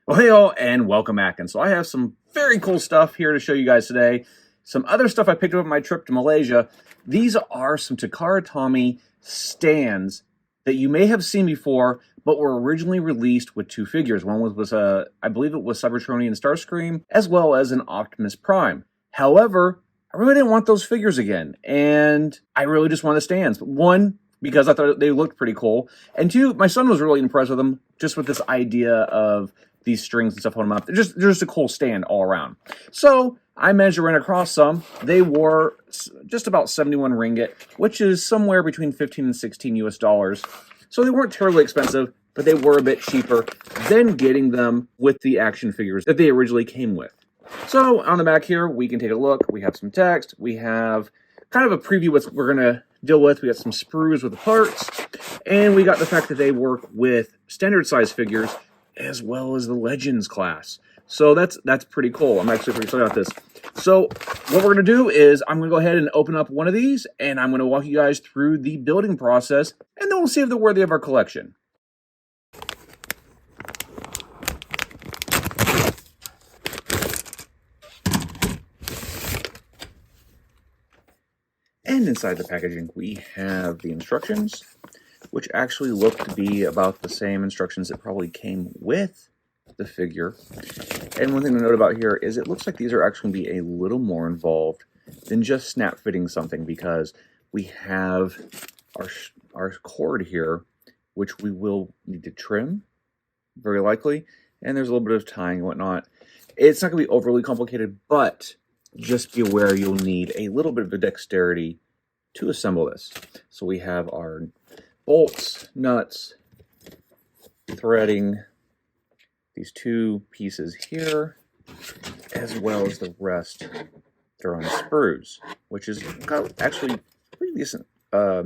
Well, hey all, and welcome back. And so I have some very cool stuff here to show you guys today. Some other stuff I picked up on my trip to Malaysia. These are some Takara Tommy stands that you may have seen before, but were originally released with two figures. One was I believe it was Cybertronian and Starscream, as well as an Optimus Prime. However, I really didn't want those figures again, and I really just wanted the stands. One, because I thought they looked pretty cool, and two, my son was really impressed with them, just with this idea of these strings and stuff holding them up. They're just a cool stand all around. So I managed to run across some. They were just about 71 ringgit, which is somewhere between 15 and 16 US dollars. So they weren't terribly expensive, but they were a bit cheaper than getting them with the action figures that they originally came with. So on the back here, we can take a look. We have some text. We have kind of a preview of what we're going to deal with. We got some sprues with the parts, and we got the fact that they work with standard size figures as well as the Legends class. So that's pretty cool. I'm actually pretty excited about this. So what we're going to do is I'm going to go ahead and open up one of these, and I'm going to walk you guys through the building process, and then we'll see if they're worthy of our collection. And inside the packaging, we have the instructions, which actually look to be about the same instructions that probably came with the figure. And one thing to note about here is it looks like these are actually going to be a little more involved than just snap fitting something, because we have our cord here, which we will need to trim, very likely, and there's a little bit of tying and whatnot. It's not going to be overly complicated, but just be aware you'll need a little bit of dexterity to assemble this. So we have our bolts, nuts, threading, these two pieces here, as well as the rest that are on sprues, which is actually pretty decent. A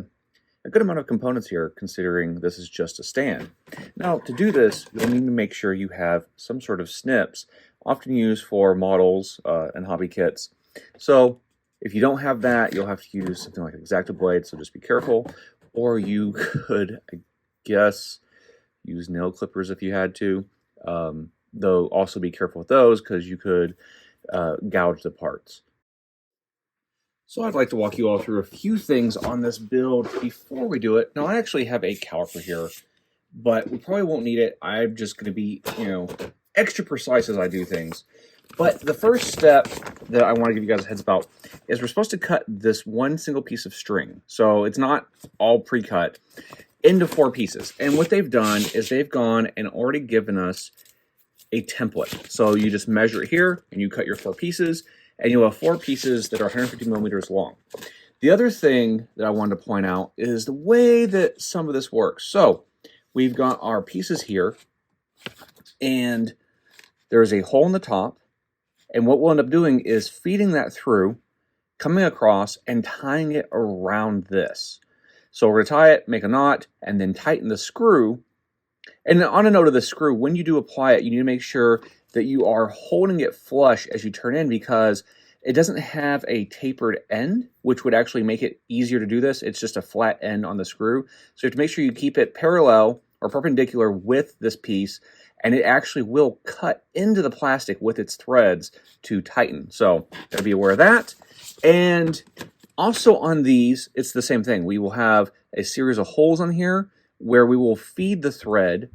good amount of components here, considering this is just a stand. Now, to do this, you'll need to make sure you have some sort of snips, often used for models and hobby kits. So if you don't have that, you'll have to use something like an X-Acto blade, so just be careful. Or you could, I guess, use nail clippers if you had to, though also be careful with those, because you could gouge the parts. So I'd like to walk you all through a few things on this build before we do it. Now, I actually have a caliper here, but we probably won't need it. I'm just going to be, extra precise as I do things. But the first step that I want to give you guys a heads about is we're supposed to cut this one single piece of string. So it's not all pre-cut, into 4 pieces. And what they've done is they've gone and already given us a template. So you just measure it here and you cut your 4 pieces, and you'll have 4 pieces that are 150 millimeters long. The other thing that I wanted to point out is the way that some of this works. So we've got our pieces here, and there's a hole in the top. And what we'll end up doing is feeding that through, coming across, and tying it around this. So we're going to tie it, make a knot, and then tighten the screw. And on a note of the screw, when you do apply it, you need to make sure that you are holding it flush as you turn in, because it doesn't have a tapered end, which would actually make it easier to do this. It's just a flat end on the screw. So you have to make sure you keep it parallel or perpendicular with this piece, and it actually will cut into the plastic with its threads to tighten. So gotta be aware of that. And also on these, it's the same thing. We will have a series of holes on here where we will feed the thread,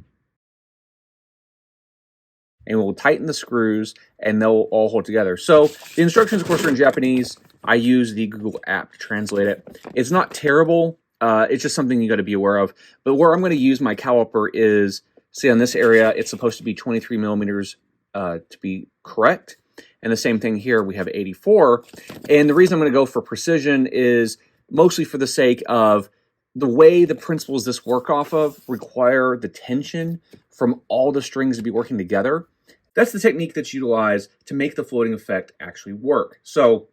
and we'll tighten the screws, and they'll all hold together. So the instructions, of course, are in Japanese. I use the Google app to translate it. It's not terrible. It's just something you got to be aware of. But where I'm going to use my caliper is, see, on this area, it's supposed to be 23 millimeters to be correct. And the same thing here, we have 84. And the reason I'm going to go for precision is mostly for the sake of the way the principles this work off of require the tension from all the strings to be working together. That's the technique that's utilized to make the floating effect actually work. So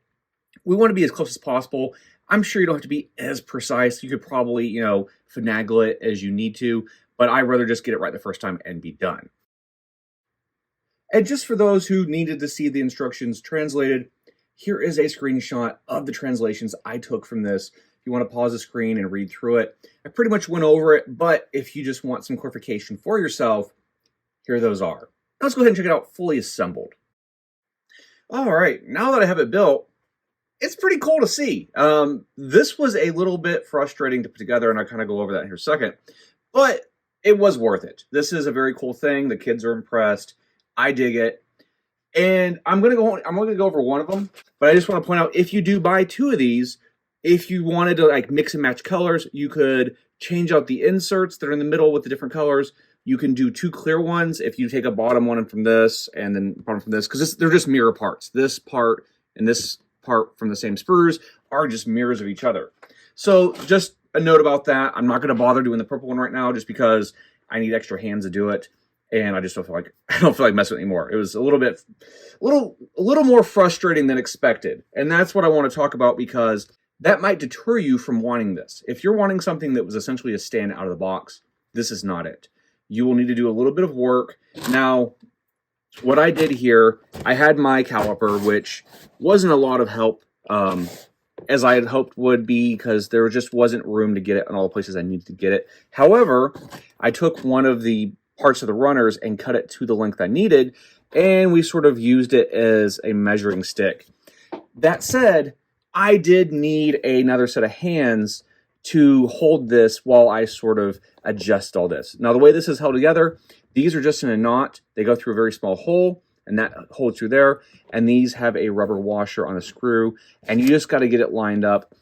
we want to be as close as possible. I'm sure you don't have to be as precise. You could probably, finagle it as you need to, but I'd rather just get it right the first time and be done. And just for those who needed to see the instructions translated, here is a screenshot of the translations I took from this. If you want to pause the screen and read through it, I pretty much went over it, but if you just want some clarification for yourself, here those are. Now let's go ahead and check it out fully assembled. All right, now that I have it built, it's pretty cool to see. This was a little bit frustrating to put together, and I'll kind of go over that in here in a second, but it was worth it. This is a very cool thing. The kids are impressed. I dig it. And I'm gonna go over one of them, but I just want to point out, if you do buy two of these, if you wanted to like mix and match colors, you could change out the inserts that are in the middle with the different colors. You can do two clear ones if you take a bottom one from this and then bottom from this, because they're just mirror parts. This part and this part from the same sprues are just mirrors of each other. So just a note about that. I'm not going to bother doing the purple one right now just because I need extra hands to do it, and I just don't feel like messing with it anymore. It was a little more frustrating than expected, and that's what I want to talk about, because that might deter you from wanting this. If you're wanting something that was essentially a stand out of the box, this is not it. You will need to do a little bit of work. Now, what I did here, I had my caliper, which wasn't a lot of help, as I had hoped would be, because there just wasn't room to get it in all the places I needed to get it. However, I took one of the parts of the runners and cut it to the length I needed, and we sort of used it as a measuring stick. That said, I did need another set of hands to hold this while I sort of adjust all this. Now, the way this is held together, these are just in a knot. They go through a very small hole, and that holds through there. And these have a rubber washer on a screw, and you just got to get it lined up.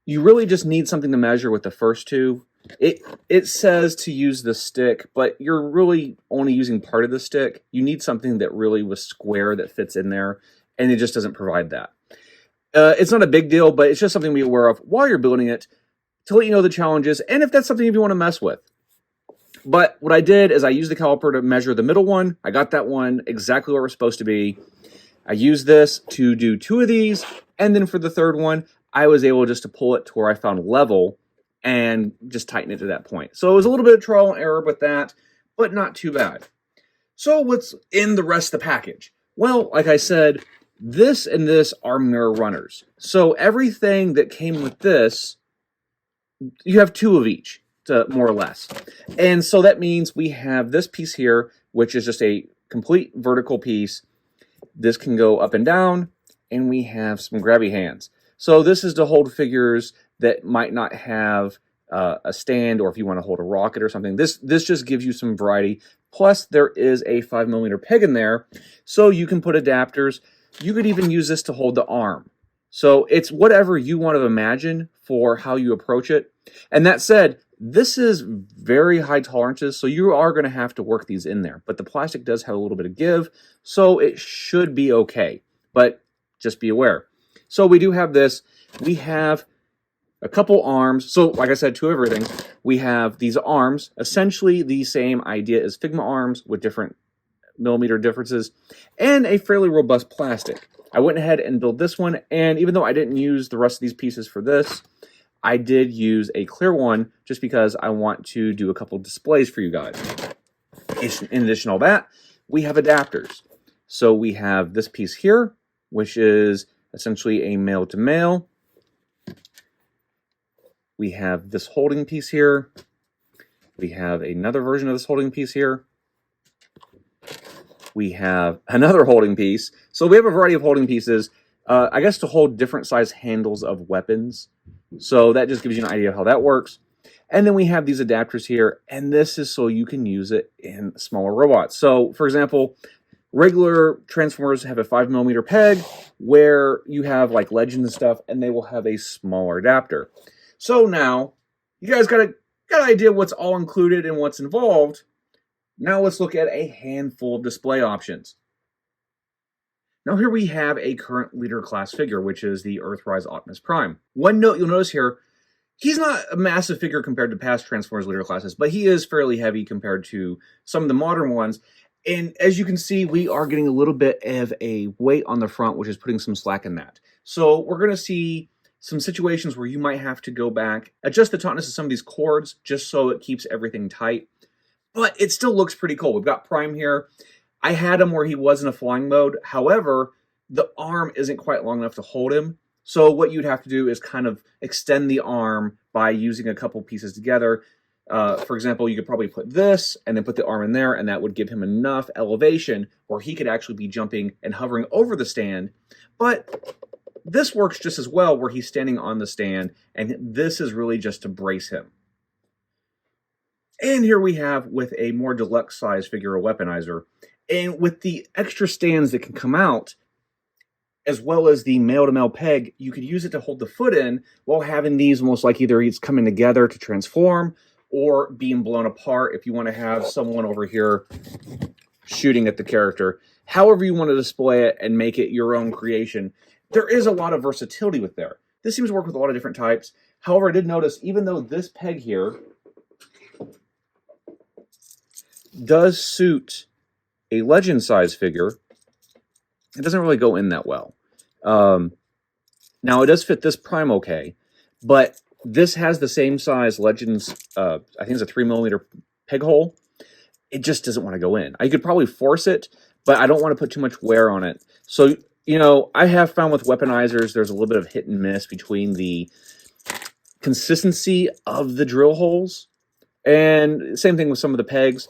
You really just need something to measure with the first two. It says to use the stick, but you're really only using part of the stick. You need something that really was square that fits in there, and it just doesn't provide that. It's not a big deal, but it's just something to be aware of while you're building it, to let you know the challenges, and if that's something you want to mess with. But what I did is I used the caliper to measure the middle one. I got that one exactly where it was supposed to be. I used this to do two of these, and then for the third one, I was able just to pull it to where I found level and just tighten it to that point. So it was a little bit of trial and error with that, but not too bad. So what's in the rest of the package? Well, like I said, this and this are mirror runners. So everything that came with this, you have two of each, more or less. And so that means we have this piece here, which is just a complete vertical piece. This can go up and down, and we have some grabby hands. So this is to hold figures that might not have a stand, or if you want to hold a rocket or something. This just gives you some variety. Plus, there is a 5mm peg in there, so you can put adapters. You could even use this to hold the arm. So it's whatever you want to imagine for how you approach it. And that said, this is very high tolerances, so you are going to have to work these in there. But the plastic does have a little bit of give, so it should be okay. But just be aware. So we do have this. We have a couple arms. So like I said, two of everything. We have these arms, essentially the same idea as Figma arms with different millimeter differences, and a fairly robust plastic. I went ahead and built this one, and even though I didn't use the rest of these pieces for this, I did use a clear one just because I want to do a couple displays for you guys. In addition to all that, we have adapters. So we have this piece here, which is essentially a male-to-male. We have this holding piece here. We have another version of this holding piece here. We have another holding piece. So we have a variety of holding pieces, I guess, to hold different size handles of weapons. So that just gives you an idea of how that works. And then we have these adapters here, and this is so you can use it in smaller robots. So, for example, regular Transformers have a 5mm peg where you have like legends and stuff, and they will have a smaller adapter. So now, you guys got an idea what's all included and what's involved. Now let's look at a handful of display options. Now here we have a current leader class figure, which is the Earthrise Optimus Prime. One note you'll notice here, he's not a massive figure compared to past Transformers leader classes, but he is fairly heavy compared to some of the modern ones. And as you can see, we are getting a little bit of a weight on the front, which is putting some slack in that. So we're going to see some situations where you might have to go back, adjust the tautness of some of these cords just so it keeps everything tight. But it still looks pretty cool. We've got Prime here. I had him where he was in a flying mode. However, the arm isn't quite long enough to hold him. So what you'd have to do is kind of extend the arm by using a couple pieces together. For example, you could probably put this and then put the arm in there, and that would give him enough elevation where he could actually be jumping and hovering over the stand. But this works just as well where he's standing on the stand, and this is really just to brace him. And here we have with a more deluxe size figure, a weaponizer. And with the extra stands that can come out, as well as the male-to-male peg, you could use it to hold the foot in while having these almost like either it's coming together to transform or being blown apart if you want to have someone over here shooting at the character. However you want to display it and make it your own creation, there is a lot of versatility with there. This seems to work with a lot of different types. However, I did notice, even though this peg here does suit a legend size figure, it doesn't really go in that well. Now it does fit this prime okay, but this has the same size Legends, I think it's a 3mm peg hole. It just doesn't want to go in. I could probably force it, but I don't want to put too much wear on it. So, you know, I have found with weaponizers, there's a little bit of hit and miss between the consistency of the drill holes, and same thing with some of the pegs.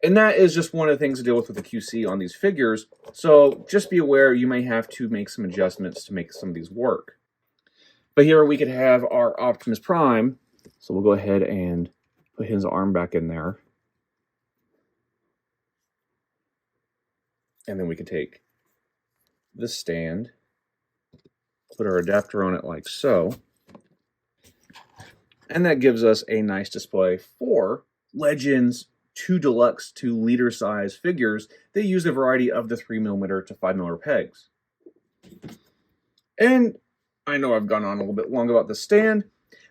And that is just one of the things to deal with the QC on these figures. So just be aware you may have to make some adjustments to make some of these work. But here we could have our Optimus Prime. So we'll go ahead and put his arm back in there. And then we could take this stand, put our adapter on it like so. And that gives us a nice display for Legends 2 Deluxe 2 liter size figures. They use a variety of the 3mm to 5mm pegs. And I know I've gone on a little bit long about the stand.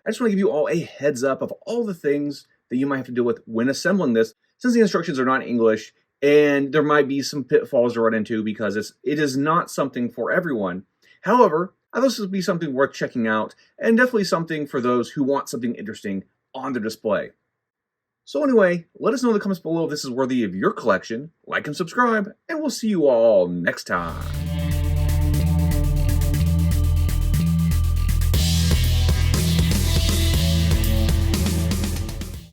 I just want to give you all a heads up of all the things that you might have to deal with when assembling this, since the instructions are not in English, and there might be some pitfalls to run into because it is not something for everyone. However, I thought this would be something worth checking out, and definitely something for those who want something interesting on their display. So anyway, let us know in the comments below if this is worthy of your collection, like and subscribe, and we'll see you all next time.